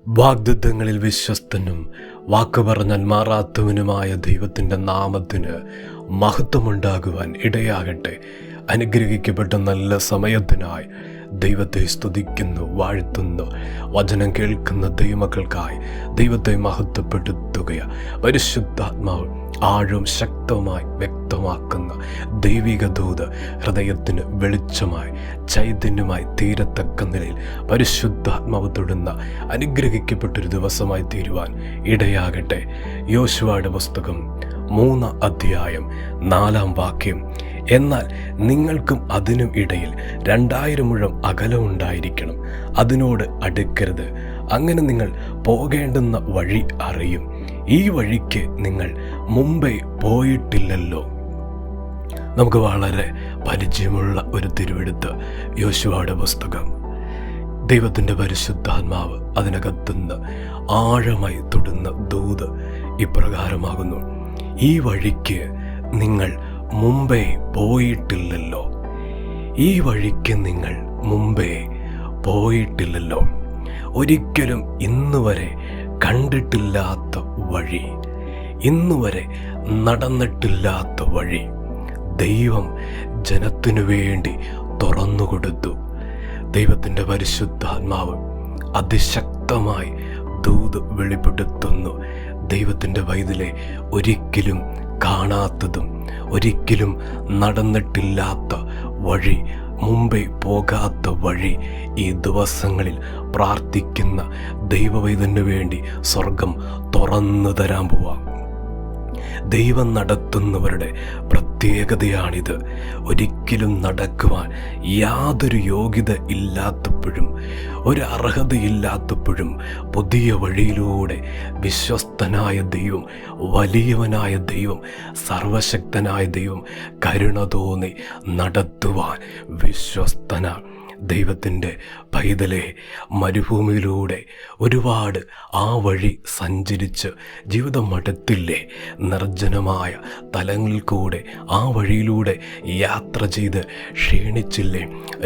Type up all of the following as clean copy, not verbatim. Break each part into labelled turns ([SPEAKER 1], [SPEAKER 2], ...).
[SPEAKER 1] വാഗ്ദത്തങ്ങളിൽ വിശ്വസ്തനും വാക്ക് പറഞ്ഞാൽ മാറാത്തവനുമായ ദൈവത്തിൻ്റെ നാമത്തിന് മഹത്വമുണ്ടാകുവാൻ ഇടയാകട്ടെ. അനുഗ്രഹിക്കപ്പെട്ട നല്ല സമയത്തിനായി ദൈവത്തെ സ്തുതിക്കുന്നു, വാഴ്ത്തുന്നു. വചനം കേൾക്കുന്ന ദൈവമക്കൾക്കായി ദൈവത്തെ മഹത്വപ്പെടുത്തുകയാണ്. പരിശുദ്ധാത്മാവ് ആഴവും ശക്തമായി വ്യക്തമാക്കുന്ന ദൈവിക ദൂത് ഹൃദയത്തിന് വെളിച്ചമായി ചൈതന്യമായി തീരത്തക്ക നിലയിൽ പരിശുദ്ധാത്മാവ് തൊടുന്ന അനുഗ്രഹിക്കപ്പെട്ടൊരു ദിവസമായി തീരുവാൻ ഇടയാകട്ടെ. യോശുവയുടെ പുസ്തകം 3 അധ്യായം 4 വാക്യം. എന്നാൽ നിങ്ങൾക്കും അതിനും ഇടയിൽ 2000 മുഴം അകലമുണ്ടായിരിക്കണം, അതിനോട് അടുക്കരുത്. അങ്ങനെ നിങ്ങൾ പോകേണ്ടുന്ന വഴി അറിയും. ഈ വഴിക്ക് നിങ്ങൾ മുമ്പേ പോയിട്ടില്ലല്ലോ. നമുക്ക് വളരെ പരിചയമുള്ള ഒരു തിരുവെടുത്ത് യോശുവയുടെ പുസ്തകം. ദൈവത്തിൻ്റെ പരിശുദ്ധാത്മാവ് അതിനകത്തുനിന്ന് ആഴമായി തൊടുന്ന ദൂത് ഇപ്രകാരമാകുന്നു: ഈ വഴിക്ക് നിങ്ങൾ മുമ്പേ പോയിട്ടില്ലല്ലോ. ഈ വഴിക്ക് നിങ്ങൾ മുമ്പേ പോയിട്ടില്ലല്ലോ. ഒരിക്കലും ഇന്നുവരെ കണ്ടിട്ടില്ലാത്ത വഴി, ഇന്നുവരെ നടന്നിട്ടില്ലാത്ത വഴി ദൈവം ജനത്തിനു വേണ്ടി തുറന്നുകൊടുത്തു. ദൈവത്തിൻ്റെ പരിശുദ്ധാത്മാവ് അതിശക്തമായി ദൂത് വെളിപ്പെടുത്തുന്നു. ദൈവത്തിൻ്റെ വൈതലെ ഒരിക്കലും കാണാത്തതും ഒരിക്കലും നടന്നിട്ടില്ലാത്ത വഴി, മുമ്പേ പോകാത്ത വഴി ഈ ദിവസങ്ങളിൽ പ്രാർത്ഥിക്കുന്ന ദൈവവൈതന് വേണ്ടി സ്വർഗം തുറന്നു തരാൻ പോവാം. ദൈവം നടത്തുന്നവരുടെ പ്രത്യേകതയാണിത്. ഒരിക്കലും നടക്കുവാൻ യാതൊരു യോഗ്യത ഇല്ലാത്തപ്പോഴും ഒരു അർഹതയില്ലാത്തപ്പോഴും പുതിയ വഴിയിലൂടെ വിശ്വസ്തനായ ദൈവം, വലിയവനായ ദൈവം, സർവശക്തനായ ദൈവം കരുണ തോന്നി നടത്തുവാൻ വിശ്വസ്തനാണ്. ദൈവത്തിൻ്റെ പൈതലെ, മരുഭൂമിയിലൂടെ ഒരുപാട് ആ വഴി സഞ്ചരിച്ച് ജീവിതം മടുത്തില്ലേ? നിർജ്ജനമായ തലങ്ങളിൽ കൂടെ ആ വഴിയിലൂടെ യാത്ര ചെയ്ത് ക്ഷീണിച്ചില്ലേ?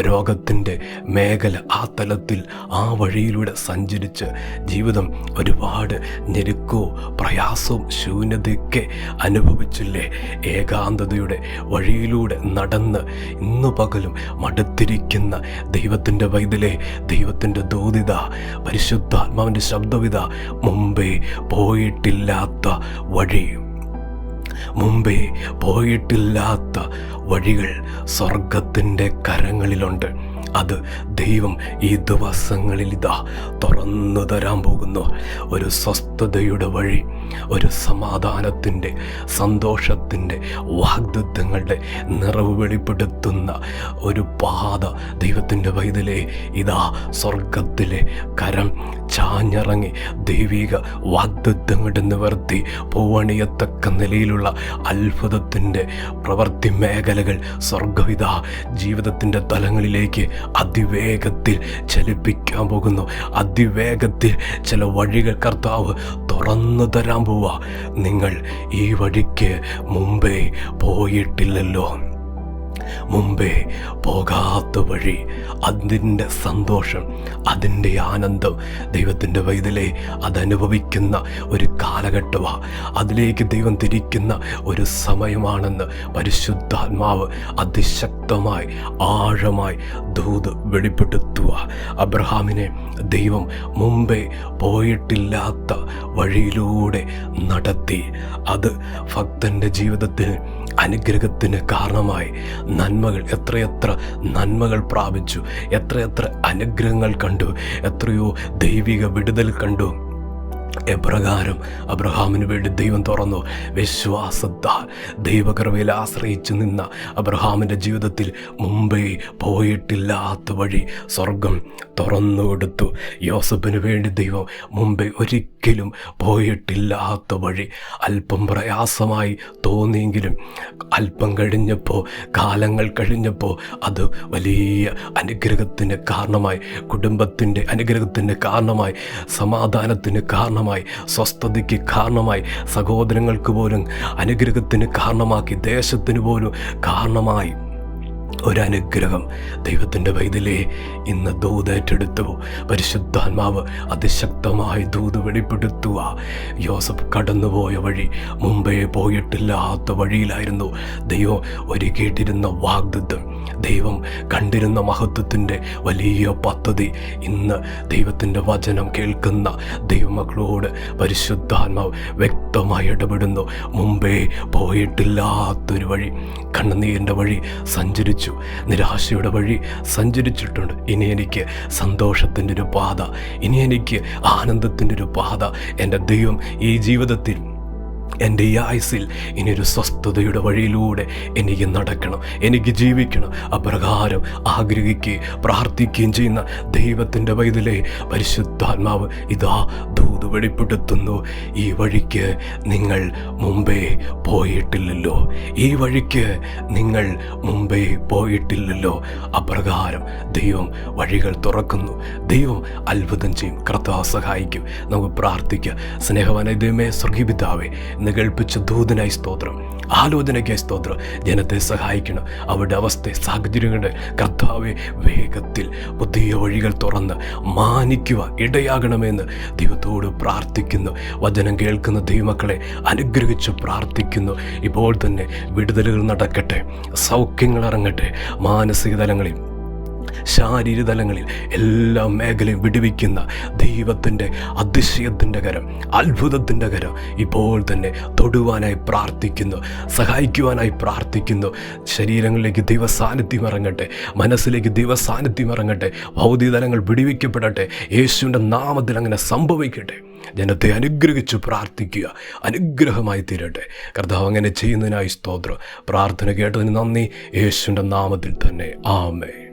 [SPEAKER 1] രോഗത്തിൻ്റെ മേഖല ആ തലത്തിൽ ആ വഴിയിലൂടെ സഞ്ചരിച്ച് ജീവിതം ഒരുപാട് ഞെരുക്കവും പ്രയാസവും ശൂന്യതയൊക്കെ അനുഭവിച്ചില്ലേ? ഏകാന്തതയുടെ വഴിയിലൂടെ നടന്ന് ഇന്നു പകലും മടുത്തിരിക്കുന്ന ദൈവത്തിൻ്റെ വൈതലെ, ദൈവത്തിൻ്റെ ദൂതിത, പരിശുദ്ധാത്മാവിൻ്റെ ശബ്ദവിത, മുമ്പേ പോയിട്ടില്ലാത്ത വഴി, മുമ്പേ പോയിട്ടില്ലാത്ത വഴികൾ സ്വർഗത്തിൻ്റെ കരങ്ങളിലുണ്ട്. അത് ദൈവം ഈ ദിവസങ്ങളിൽ ഇതാ തുറന്നു തരാൻ പോകുന്നു. ഒരു സ്വസ്ഥതയുടെ വഴി, ഒരു സമാധാനത്തിൻ്റെ, സന്തോഷത്തിൻ്റെ, വാഗ്ദത്തങ്ങളുടെ നിറവ് വെളിപ്പെടുത്തുന്ന ഒരു പാത ദൈവത്തിൻ്റെ വൈതലെ ഇതാ സ്വർഗത്തിലെ കരം ചാഞ്ഞിറങ്ങി ദൈവിക വാഗ്ദത്തങ്ങളുടെ നിവർത്തി പൂവണിയത്തക്ക നിലയിലുള്ള അത്ഭുതത്തിൻ്റെ പ്രവൃത്തി മേഖലകൾ സ്വർഗവിധ ജീവിതത്തിൻ്റെ തലങ്ങളിലേക്ക് അതിവേഗത്തിൽ ചലിപ്പിക്കാൻ പോകുന്നു. അതിവേഗത്തിൽ ചില വഴികൾ കർത്താവ് തുറന്നു തരാൻ പോവാ. നിങ്ങൾ ഈ വഴിക്ക് മുമ്പേ പോയിട്ടില്ലല്ലോ. മുമ്പേ പോകാത്ത വഴി, അതിൻ്റെ സന്തോഷം, അതിൻ്റെ ആനന്ദം ദൈവത്തിൻ്റെ വൈതലെ അതനുഭവിക്കുന്ന ഒരു കാലഘട്ടമാണ്. അതിലേക്ക് ദൈവം തിരിക്കുന്ന ഒരു സമയമാണെന്ന് പരിശുദ്ധാത്മാവ് അതിശക്തമായി ആഴമായി ദൂത് വെളിപ്പെടുത്തുക. അബ്രഹാമിനെ ദൈവം മുമ്പേ പോയിട്ടില്ലാത്ത വഴിയിലൂടെ നടത്തി. അത് ഭക്തൻ്റെ ജീവിതത്തിന് അനുഗ്രഹത്തിന് കാരണമായി. നന്മകൾ, എത്രയെത്ര നന്മകൾ പ്രാപിച്ചു, എത്രയെത്ര അനുഗ്രഹങ്ങൾ കണ്ടു, എത്രയോ ദൈവിക വിടുതൽ കണ്ടു. എപ്രകാരം അബ്രഹാമിന് വേണ്ടി ദൈവം തുറന്നു. വിശ്വാസത്താൽ ദൈവകൃപയിൽ ആശ്രയിച്ചു നിന്ന അബ്രഹാമിൻ്റെ ജീവിതത്തിൽ മുമ്പേ പോയിട്ടില്ലാത്ത വഴി സ്വർഗം തുറന്നു കൊടുത്തു. യോസഫിന് വേണ്ടി ദൈവം മുമ്പേ ഒരിക്കലും പോയിട്ടില്ലാത്ത വഴി, അല്പം പ്രയാസമായി തോന്നിയെങ്കിലും അല്പം കഴിഞ്ഞപ്പോൾ, കാലങ്ങൾ കഴിഞ്ഞപ്പോൾ അത് വലിയ അനുഗ്രഹത്തിന് കാരണമായി, കുടുംബത്തിൻ്റെ അനുഗ്രഹത്തിന് കാരണമായി, സമാധാനത്തിന് കാരണമായി, സ്വസ്ഥതയ്ക്ക് കാരണമായി, സഹോദരങ്ങൾക്ക് പോലും അനുഗ്രഹത്തിന് കാരണമാക്കി, ദേശത്തിന് പോലും കാരണമായി. ഒരനുഗ്രഹം ദൈവത്തിൻ്റെ വൈതലേ ഇന്ന് ദൂതേറ്റെടുത്തു. പരിശുദ്ധാത്മാവ് അതിശക്തമായി ദൂത് വെളിപ്പെടുത്തുക. യോസഫ് കടന്നുപോയ വഴി മുമ്പേ പോയിട്ടില്ലാത്ത വഴിയിലായിരുന്നു. ദൈവം ഒരുക്കിയിട്ടിരുന്ന വാഗ്ദത്തം, ദൈവം കണ്ടിരുന്ന മഹത്വത്തിൻ്റെ വലിയ പദ്ധതി ഇന്ന് ദൈവത്തിൻ്റെ വചനം കേൾക്കുന്ന ദൈവമക്കളോട് പരിശുദ്ധാത്മാവ് വ്യക്തമായി ഇടപെടുന്നു. മുമ്പേ പോയിട്ടില്ലാത്തൊരു വഴി, കണ്ണുനീരിൻ്റെ വഴി സഞ്ചരിച്ചു, നിരാശയുടെ വഴി സഞ്ചരിച്ചിട്ടുണ്ട്. ഇനി എനിക്ക് സന്തോഷത്തിൻ്റെ ഒരു പാത, ഇനി എനിക്ക് ആനന്ദത്തിൻ്റെ ഒരു പാത എൻ്റെ ദൈവം ഈ ജീവിതത്തിൽ, എൻ്റെ ഈ ആയുസ്സിൽ ഇനിയൊരു സ്വസ്ഥതയുടെ വഴിയിലൂടെ എനിക്ക് നടക്കണം, എനിക്ക് ജീവിക്കണം. അപ്രകാരം ആഗ്രഹിക്കുകയും പ്രാർത്ഥിക്കുകയും ചെയ്യുന്ന ദൈവത്തിൻ്റെ പൈതലേ, പരിശുദ്ധാത്മാവ് ഇതാ ദൂത് വെളിപ്പെടുത്തുന്നു. ഈ വഴിക്ക് നിങ്ങൾ മുമ്പേ പോയിട്ടില്ലല്ലോ, ഈ വഴിക്ക് നിങ്ങൾ മുമ്പേ പോയിട്ടില്ലല്ലോ. അപ്രകാരം ദൈവം വഴികൾ തുറക്കുന്നു, ദൈവം അത്ഭുതം ചെയ്യും, കർത്താവ് സഹായിക്കും. നമുക്ക് പ്രാർത്ഥിക്കാം. സ്നേഹവാനായ ദൈവമേ, സ്വർഗീയ പിതാവേ, കേൾപ്പിച്ച ദൂതനായി സ്തോത്രം, ആലോചനയ്ക്കായി സ്തോത്രം. ജനത്തെ സഹായിക്കണം, അവരുടെ അവസ്ഥ സാഹചര്യങ്ങളുടെ കർത്താവെ വേഗത്തിൽ പുതിയ വഴികൾ തുറന്ന് മാനിക്കുവാൻ ഇടയാകണമെന്ന് ദൈവത്തോട് പ്രാർത്ഥിക്കുന്നു. വചനം കേൾക്കുന്ന ദൈവമക്കളെ അനുഗ്രഹിച്ച് പ്രാർത്ഥിക്കുന്നു. ഇപ്പോൾ തന്നെ വിടുതലുകൾ നടക്കട്ടെ, സൗഖ്യങ്ങൾ ഇറങ്ങട്ടെ. മാനസിക തലങ്ങളിൽ, ശാരീരിക തലങ്ങളിൽ എല്ലാ മേഖലയും വിടുവിക്കുന്ന ദൈവത്തിൻ്റെ അതിശയത്തിൻ്റെ കരം, അത്ഭുതത്തിൻ്റെ കരം ഇപ്പോൾ തന്നെ തൊടുവാനായി പ്രാർത്ഥിക്കുന്നു, സഹായിക്കുവാനായി പ്രാർത്ഥിക്കുന്നു. ശരീരങ്ങളിലേക്ക് ദൈവസാന്നിധ്യം ഇറങ്ങട്ടെ, മനസ്സിലേക്ക് ദൈവസാന്നിധ്യം ഇറങ്ങട്ടെ, ഭൗതിക തലങ്ങൾ വിടുവിക്കപ്പെടട്ടെ. യേശുവിൻ്റെ നാമത്തിൽ അങ്ങനെ സംഭവിക്കട്ടെ. ജനത്തെ അനുഗ്രഹിച്ച് പ്രാർത്ഥിക്കുക, അനുഗ്രഹമായി തീരട്ടെ. കർത്താവ് അങ്ങനെ ചെയ്യുന്നതിനായി സ്തോത്രം. പ്രാർത്ഥന കേട്ടതിന് നന്ദി. യേശുവിൻ്റെ നാമത്തിൽ തന്നെ ആമേൻ.